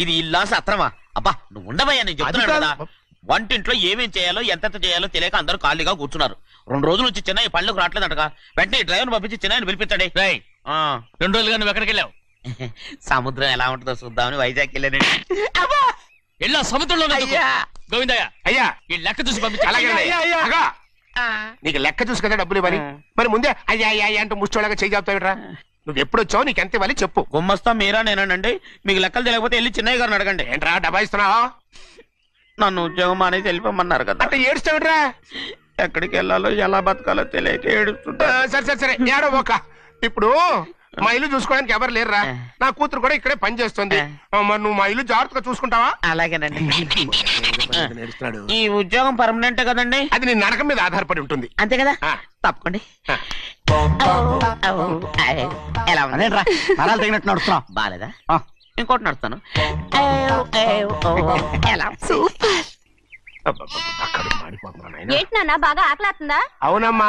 ఇది ఇల్లా సత్రమా? అబ్బా నువ్వు ఉండవయ్యా, నేను చెప్తున్నాను కదా. వంటింట్లో ఏమేం చేయాలో ఎంతెంత చేయాలో తెలియక అందరూ ఖాళీగా కూర్చున్నారు. 2 రోజుల నుంచి చిన్న పళ్ళకు రావట్లేదంటగా. వెంటనే డ్రైవర్ పంపించి చిన్న పిలిపించండి. 2 రోజులుగా నువ్వు ఎక్కడికి వెళ్ళావు? సముద్రం ఎలా ఉంటుందో చూద్దామని వైజాగ్ వెళ్ళానండి. వెళ్ళా సముద్రంలో గోవిందయ్య అయ్యా ఈ లెక్క చూసి పంపించి. నీకు లెక్క చూసి కదా డబ్బులు ఇవ్వాలి. మరి ముందే అయ్యా అయ్యా అంటూ ముష్టోళ్ళగా చేయి చెప్తావిట్రా. నువ్వు ఎప్పుడు వచ్చావు, నీకు ఎంత ఇవ్వాలి చెప్పు. గుమ్మస్తా మీరా నేనండి. మీకు లెక్కలు తెలియకపోతే వెళ్ళి చిన్నయ్య గారిని అడగండి. ఏంట్రా డబ్బా ఇస్తున్నావా? నన్ను ఉద్యోగం అనేది వెళ్ళిపోమన్నారు కదా. అంటే ఏడుస్తావిట్రా. ఎక్కడికి వెళ్ళాలో ఎలా బతకాలో తెలియక ఏడుస్తుంటా. సరే సరే సరే ఏడో ఒక. ఇప్పుడు మా ఇల్లు చూసుకోవడానికి ఎవరు లేరురా. నా కూతురు కూడా ఇక్కడే పని చేస్తుంది. మరి నువ్వు మా ఇల్లు జాగ్రత్తగా చూసుకుంటావా? అలాగేనండి. ఈ ఉద్యోగం పర్మనెంట్ కదండి? అది నీ నరకం మీద ఆధారపడి ఉంటుంది. అంతే కదా, తప్పకండి. ఎలా అదేంట్రా నరాలు తగినట్టు నడుస్తున్నావు? బాలేదా? ఇంకోటి నడుస్తాను. ఏంటి నాన్న బాగా ఆకలాతుందా? అవునమ్మా,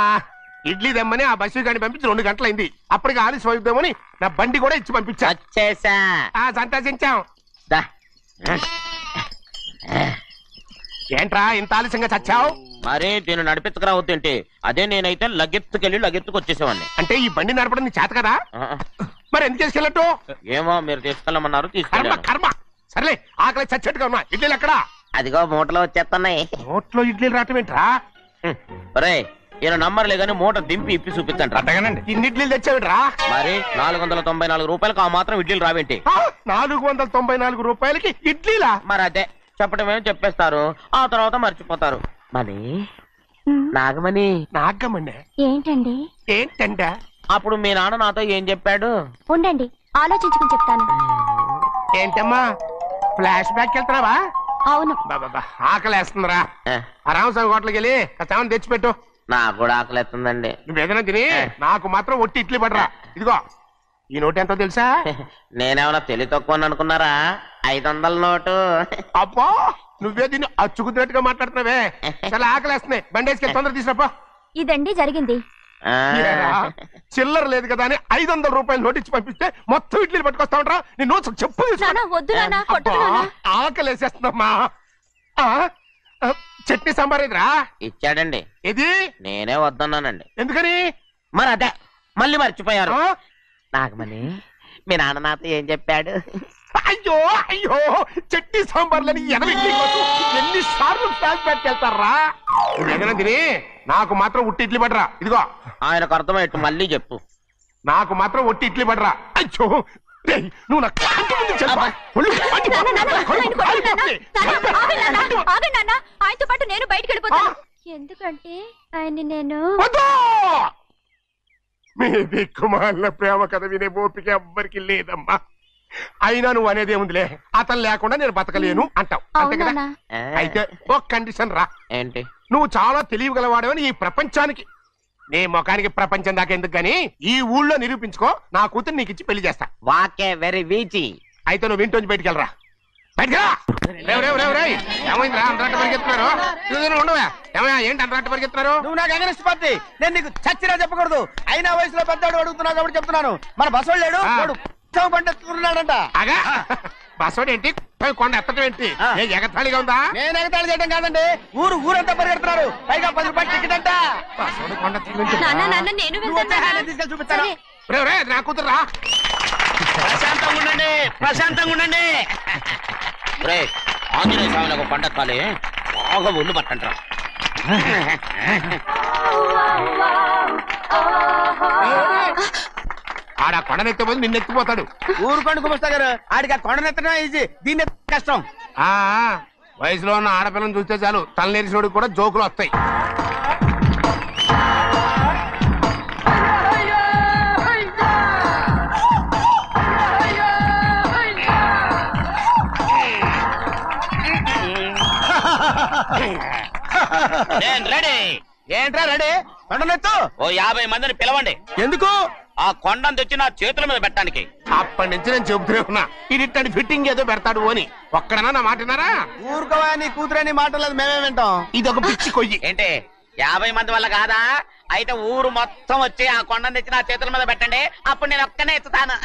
ఇడ్లీ దమ్మని ఆ బస్సు గాని పంపించి 2 గంటలైంది. అప్పటికి ఆలస్యం అవుతామని నా బండి కూడా ఇచ్చి పంపించా. వచ్చేసా. సంతోషించాం. ఏంట్రా ఇంత ఆలస్యంగా చచ్చావు? మరి దీన్ని నడిపించకరావద్దేంటి? అదే నేనైతే లగెత్తుకెళ్ళి లగెత్తుకు వచ్చేసేవాడిని. అంటే ఈ బండి నడపడం నీ చేత కదా? మరి ఎందుకు తీసుకెళ్ళట్టు? ఏమో మీరు తీసుకెళ్ళమన్నారు, తీసుకెళ్ళాను. కర్మ. సర్లే ఆకలి చచ్చట్టుగా ఉన్నా. ఇడ్లీలు ఎక్కడా? అదిగో మూటలో వచ్చేస్తున్నాయి. నోట్లో ఇడ్లీలు రావటం ఏంట్రా? ఒరే ఈయన నంబర్లే గానీ మూట దింపి ఇప్పి చూపించండి. అట్టగానండి. ఇన్ని ఇడ్లీలు తెచ్చావిడ్రా? మరి 494 రూపాయలకు ఆ మాత్రం ఇడ్లీలు రావేంటి? 494 రూపాయలకి ఇడ్లీలా? మరి అదే చెప్పడమేమో చెప్పేస్తారు, ఆ తర్వాత మర్చిపోతారు. మనీ నాగమణి. నాగమణి ఏంటండి? ఏంటంట? అప్పుడు మీ నాన్న నాతో ఏం చెప్పాడు? ఉండండి ఆలోచించుకుని చెప్తాను. ఏంటమ్మా ఫ్లాష్ బ్యాక్ వెళ్తున్నావా? అవును. ఆకలేస్తుందిరా. రామస్వామి హోటల్కి వెళ్ళి కచ్చామని తెచ్చిపెట్టు. నాకు కూడా ఆకలిస్తుందండి. నువ్వేదైనా తిని నాకు మాత్రం ఒట్టి ఇడ్లీ పడరా. ఇదిగో ఈ నోటు ఎంతో తెలుసా? నేనేమన్నా తెలివి తక్కువ అనుకున్నారా? 500 నోటు. అబ్బా నువ్వే దీన్ని అచ్చుకుతున్నట్టుగా మాట్లాడుతున్నావే. చాలా ఆకలేస్తున్నాయి. బండేసుకెళ్ళి తొందర తీసినప్ప. ఇదండి జరిగింది. చిల్లర లేదు కదా అని 500 రూపాయలు నోటు ఇచ్చి పంపిస్తే మొత్తం ఇడ్లీలు పట్టుకొస్తా ఉంటా. నీ నోట్స్ చెప్పు. ఆకలేసేస్తున్నామ్మా. చట్నీ సాంబార్ ఇదిరా. ఇచ్చాడండి. ఇది నేనే వద్దన్నానండి. ఎందుకని? మరి అదే మళ్ళీ మర్చిపోయారు. నాగమణి మీ నాన్న నాతో ఏం చెప్పాడు? అయ్యో అయ్యో చట్నీ సాంబార్లని ఎన్నిసార్లు ఫ్లాష్ బ్యాక్ వెళ్తారా? ఏదైనా తిని నాకు మాత్రం ఉట్టి ఇడ్లీ పడరా. ఇదిగో ఆయనకు అర్థమయ్యట్టు మళ్ళీ చెప్పు. నాకు మాత్రం ఒట్టి ఇడ్లీ పడరా. అయ్యో నువ్వు ఆయనతో పాటు నేను బయటకు వెళ్ళిపోతాను. ఎందుకంటే ఆయన్ని నేను మీ దిక్కుమాల ప్రేమ కథ వినే ఓపిక ఎవ్వరికి లేదమ్మా. అయినా నువ్వు అనేది ఏముందిలే, అతను లేకుండా నేను బతకలేను అంటావు అంతే కదా? అయితే ఒక కండిషన్ రా. ఏంటి? నువ్వు చాలా తెలియగలవాడవని ఈ ప్రపంచానికి, నీ ముఖానికి ప్రపంచం దాకా ఎందుకు గాని ఈ ఊళ్ళో నిరూపించుకో. నా కూతురు నీకు ఇచ్చి పెళ్లి చేస్తా. వాకే వెరీ వీచి. అయితే నువ్వు ఇంటి నుంచి బయటికి వెళ్ళరా. బయటకెళ్ళా. ఏమైందిరా అంతరాట పరిగెత్తున్నారు? ఉండవా? ఏమయ్యా ఏంటి అంతరాట పరిగెత్తున్నారు? నువ్వు నాకు అగనిస్ట్ పార్టీ. నేను నీకు చచ్చినా చెప్పకూడదు. అయినా వయసులో పెద్దవాడు అడుగుతున్నావు కాబట్టి చెప్తున్నాను. మన బసవాడు లేడు, పండుతున్నాడంట. అగా బసవాడు ఏంటి? కొండ ఎత్తడం ఏంటి? ఎగతాళిగా ఉందా? నేను ఎగతాళి చేయడం కాదండి, ఊరంతా పరిగెడుతున్నారు. పైగా 10 రూపాయలు టికెట్ అంట. బసవాడు కొండ తీసుకెళ్ళి చూపిస్తాను. నా కూతురు. ప్రశాంతంగా ఉండండి, ప్రశాంతంగా ఉండండి. ఆంజనేయ స్వామిని ఒక పండగ కాలే బాగా ఒళ్ళు పట్టంటారా. ఆడ కొండనెత్తే పోతే నిన్నెత్తిపోతాడు. ఊరుకోండి కుమస్తా గారు, ఆడికి ఆ కొండనెత్తడం ఈజీ, దీన్ని కష్టం. వయసులో ఉన్న ఆడపిల్లని చూస్తే చాలు తలనేరిసినోడికి కూడా జోకులు వస్తాయి. ఏంట్రా రెడీ? కొండనెత్తు. ఓ 50 మందిని పిలవండి. ఎందుకు? ఆ కొండను తెచ్చి నా చేతుల మీద పెట్టడానికి. అప్పటి నుంచి నేను చెబుతూనే ఉన్నా ఇది ఫిట్టింగ్ ఏదో పెడతాడు అని. ఒక్కడనా నా మాటనారా? ఊరుకోవా, నీ కూతురని మాటలేదు మేమే వింటాం. ఇది ఒక పిచ్చి కొయ్యి. ఏంటి 50 మంది వల్ల కాదా? అయితే ఊరు మొత్తం వచ్చి ఆ కొండను తెచ్చి నా చేతుల మీద పెట్టండి, అప్పుడు నేను ఒక్కనే ఎత్తుతాను.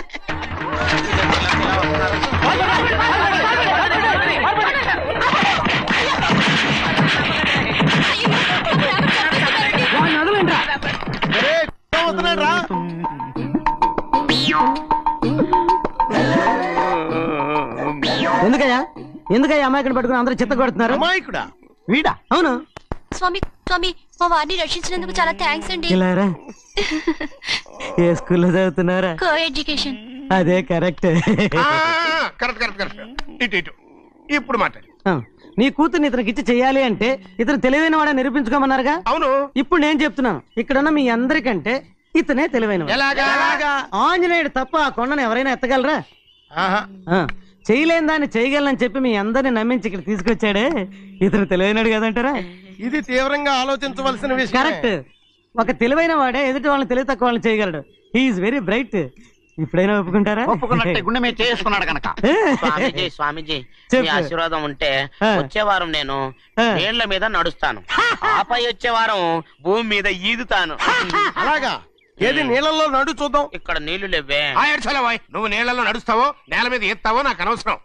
ఎందుకయ్యా అమాయకుని పట్టుకుని అందరూ చిత్త కొడుతున్నారు? అమాయకుడా? వీడా? అవును. స్వామి స్వామి మా వారిని రక్షించినందుకు చాలా థ్యాంక్స్ అండి. ఇలారా ఏ స్కూల్లో చదువుతున్నారా? Co education. అదే కరెక్ట్. Correct correct correct. ఇటు ఇప్పుడు మాట్లాడి. నీ కూతుర్ని ఇతనికి ఇచ్చి చెయ్యాలి అంటే ఇతను తెలివైన వాడని నిరూపించుకోమన్నారుగా. అవును. ఇప్పుడు నేను చెప్తున్నాను, ఇక్కడున్న మీ అందరికంటే ఇతనే తెలివైన. ఆంజనేయుడు తప్ప ఆ కొండను ఎవరైనా ఎత్తగలరా? చేయలేని దాన్ని చేయగలనని చెప్పి మీ అందరిని నమ్మించి ఇక్కడ తీసుకొచ్చాడే, ఇతను తెలివైనడు కదంటారా? ఇది తీవ్రంగా ఆలోచించవలసిన విషయం. కరెక్ట్. ఒక తెలివైన వాడే ఎదుటి వాళ్ళని తెలివి తక్కువ వాళ్ళని చేయగలడు. He is very bright. ఇప్పుడైనా ఒప్పుకుంటారా? ఒప్పుకున్నట్టే గుండె మీద చేసుకున్నాడు కనుక. స్వామీజీ మీ ఆశీర్వాదం ఉంటే వచ్చే వారం నేను నీళ్ల మీద నడుస్తాను, ఆపై వచ్చే వారం భూమి మీద ఈదుతాను. అలాగా? ఏది నీళ్ళల్లో నడు చూద్దాం. ఇక్కడ నీళ్లు లేవే. నువ్వు నీళ్ళలో నడుస్తావో నేల మీద ఎత్తావో నాకు అనవసరం.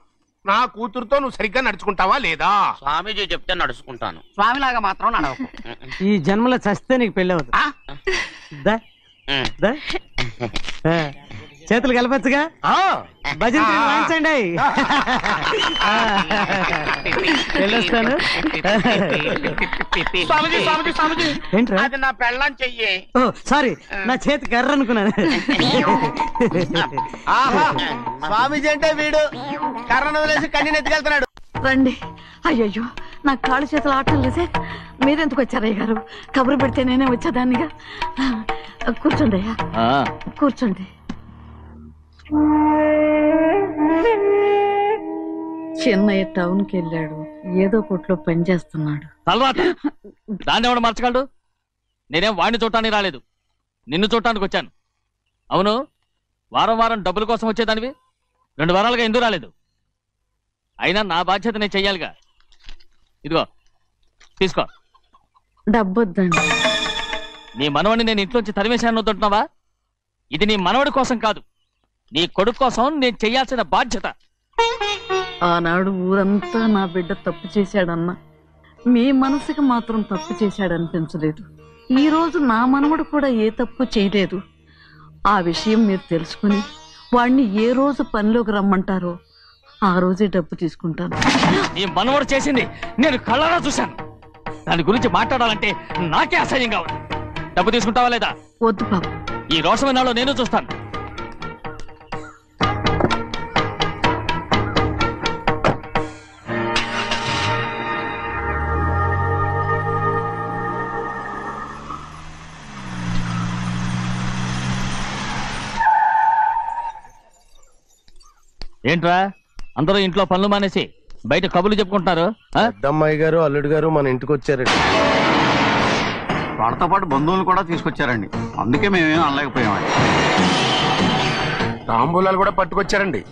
నా కూతురుతో నువ్వు సరిగ్గా నడుచుకుంటావా లేదా? స్వామీజీ చెప్తే నడుచుకుంటాను. స్వామిలాగా మాత్రం నడవకు. ఈ జన్మలో చస్తే నీకు పెళ్ళి అవుతుంది. చేతులు కలపచ్చుగా. భజన వాయించండి. వెళ్ళొస్తాను. ఏంట్రా? అది నా పెళ్ళం చెయ్యి. ఓ సారీ, నా చేతి కర్ర అనుకున్నాను. స్వామీజీ అంటే వీడు కర్రను వదిలేసి కన్నీ ఎత్తుకెళ్తున్నాడు. రండి. అయ్యయ్యో నా కాళ్ళు చేతులు ఆటం లేదే. మీరెందుకు వచ్చారయ్య గారు? కబురు పెడితే నేనే వచ్చేదాన్నిగా. కూర్చోండి అయ్యా, కూర్చోండి. చిన్నయ్య టౌన్ కి వెళ్ళాడు, ఏదో కొట్లో పని చేస్తున్నాడు. తర్వాత దాన్ని ఎవడు మార్చగలడు? నేనేం వాడిని చూడటానికి రాలేదు, నిన్ను చూడటానికి వచ్చాను. అవును, వారం వారం డబ్బుల కోసం వచ్చేదానివి 2 వారాలుగా ఎందుకు రాలేదు? అయినా నా బాధ్యత నేను చెయ్యాలిగా. ఇదిగో తీసుకో. డబ్బొద్దండి. నీ మనవడిని నేను ఇంట్లోంచి తరిమేశాను వద్దంటున్నావా? ఇది నీ మనవడి కోసం కాదు, నీ కొడుకు కోసం నేను చెయ్యాల్సిన బాధ్యత. ఆనాడు ఊరంతా నా బిడ్డ తప్పు చేశాడన్నా, మీ మనసుకి మాత్రం తప్పు చేశాడనిపించలేదు. ఈ రోజు నా మనవడు కూడా ఏ తప్పు చేయలేదు. ఆ విషయం మీరు తెలుసుకుని వాడిని ఏ రోజు పనిలోకి రమ్మంటారో ఆ రోజే డబ్బు తీసుకుంటాను. నీ మనవడు చేసింది నేను కళ్ళారా చూశాను. దాని గురించి మాట్లాడాలంటే నాకే అసహ్యంగా ఉంది. డబ్బు తీసుకుంటావా లేదా? వద్దు బాబు. ఈ రోషమైన నాలో నేను చూస్తాను. ఏంట్రా అందరూ ఇంట్లో పనులు మానేసి బయట కబుర్లు చెప్పుకుంటున్నారు? పెద్దమ్మాయి గారు అల్లుడు గారు మన ఇంటికి వచ్చారండి. వాళ్ళతో పాటు బంధువులు కూడా తీసుకొచ్చారండి, అందుకే మేమేం అనలేకపోయామండి. తాంబూలాలు కూడా పట్టుకొచ్చారండి.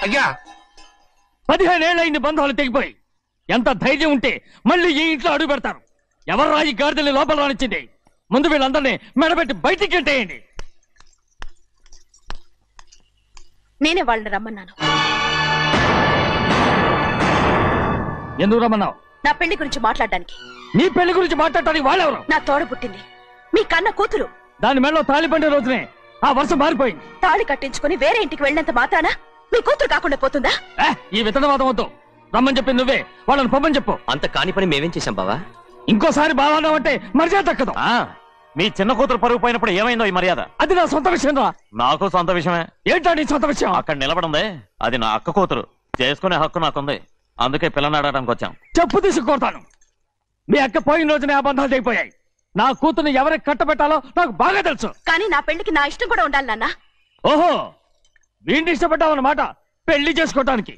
అయ్యా 15 ఏళ్ళైంది బంధాలు తెగిపోయి. ఎంత ధైర్యం ఉంటే మళ్ళీ ఈ ఇంట్లో అడుగు పెడతారు? ఎవరు రాయి గాడిదల్ని లోపల రానిచ్చింది? ముందు వీళ్ళందరినీ మెడబెట్టి బయటికి గెట్టేయండి. నేనే వాళ్ళని రమ్మన్నాను. ఎందుకు రమ్మన్నావు? నా పెళ్లి గురించి మాట్లాడడానికి. నీ పెళ్లి గురించి మాట్లాడటానికి వాళ్ళెవరు? నా తోడ పుట్టింది, మీ కన్న కూతురు. దాని మెడలో తాళి పండే రోజునే ఆ వర్షం మారిపోయింది. తాళి కట్టించుకుని వేరే ఇంటికి వెళ్ళినంత మాత్రాన మీ కూతురు కాకుండా పోతుందా? ఈ విత్తనవాదం వద్దు. రమ్మని చెప్పి నువ్వే వాళ్ళని పంపని చెప్పు. అంత కాని పని మేమేం చేశాం బావా? ఇంకోసారి బాగా అంటే మర్యాద తక్కదు. మీ చిన్న కూతురు పరుగు పోయినప్పుడు ఏమైందో ఈ మర్యాద? అది నా సొంత విషయం రా. నాకు సొంత విషయమే. ఏంటా నీ సొంత విషయం? అక్కడ నిలబడిందే అది నా అక్క కూతురు, చేసుకునే హక్కు నాకుంది. అందుకే పిల్లని అడగడానికి వచ్చాం. చెప్పు తీసుకొడతాను. మీ అక్క పోయిన రోజునే ఆ బంధాలు తెగిపోయాయి. నా కూతుర్ని ఎవరికి కట్టబెట్టాలో నాకు బాగా తెలుసు. కానీ నా పెళ్లికి నా ఇష్టం కూడా ఉండాలి నాన్న. ఓహో, వీడిని ఇష్టపడ్డావన్నమాట పెళ్లి చేసుకోవటానికి?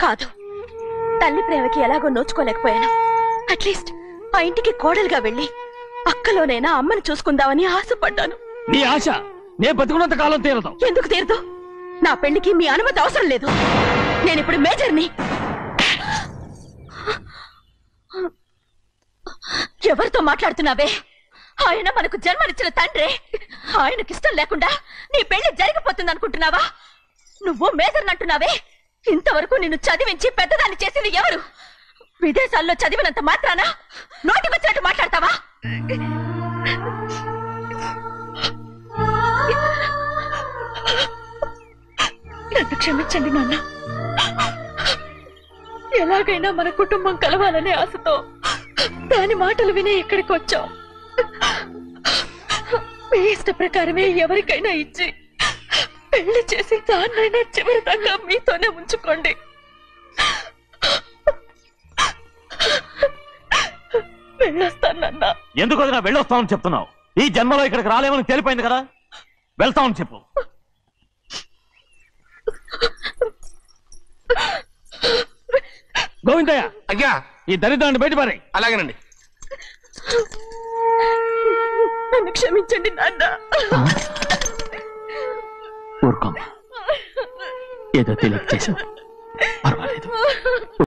కాదు, తల్లి ప్రేమకి ఎలాగో నోచుకోలేకపోయాను. అట్లీస్ట్ ఆ ఇంటికి కోడలుగా వెళ్ళి అక్కలోనైనా అమ్మని చూసుకుందామని ఆశపడ్డాను. నీ ఆశ నే బతుకున్నంత కాలం తీరదు. ఎందుకు తీరదు? నా పెళ్లికి మీ అనుమతి అవసరం లేదు. నేనిప్పుడు మేజర్ని. ఎవరితో మాట్లాడుతున్నావే? ఆయన మనకు జన్మనిచ్చిన తండ్రి. ఆయనకిష్టం లేకుండా నీ పెళ్లి జరిగిపోతుంది అనుకుంటున్నావా? నువ్వు మేజర్ అంటున్నావే. ఇంతవరకు నిన్ను చదివించి పెద్దదాన్ని చేసింది ఎవరు? విదేశాల్లో చదివినంత మాత్రాన నోటికొచ్చినట్టు మాట్లాడతావా? నన్ను క్షమించండి నాన్న. ఎలాగైనా మన కుటుంబం కలవాలనే ఆశతో దాని మాటలు విని ఇక్కడికి వచ్చాం. మీ ఇష్ట ప్రకారమే ఎవరికైనా ఇచ్చి పెళ్లి చేసి దాన్నైనా చివరి దాకా మీతోనే ఉంచుకోండి. వెళ్ళొస్తానన్నా. ఎందుకు వదినా వెళ్ళొస్తామని చెప్తున్నావు? ఈ జన్మలో ఇక్కడికి రాలేమని తేలిపోయింది కదా, వెళ్తామని చెప్పు. గోవిందయ్య, అయ్యా ఈ దరిద్రాన్ని బయటపడే. అలాగేనండి. నన్ను క్షమించండి నాన్న. ఊరుకోమ్మా, ఏదో తెలియక చేసావు, పర్వాలేదు.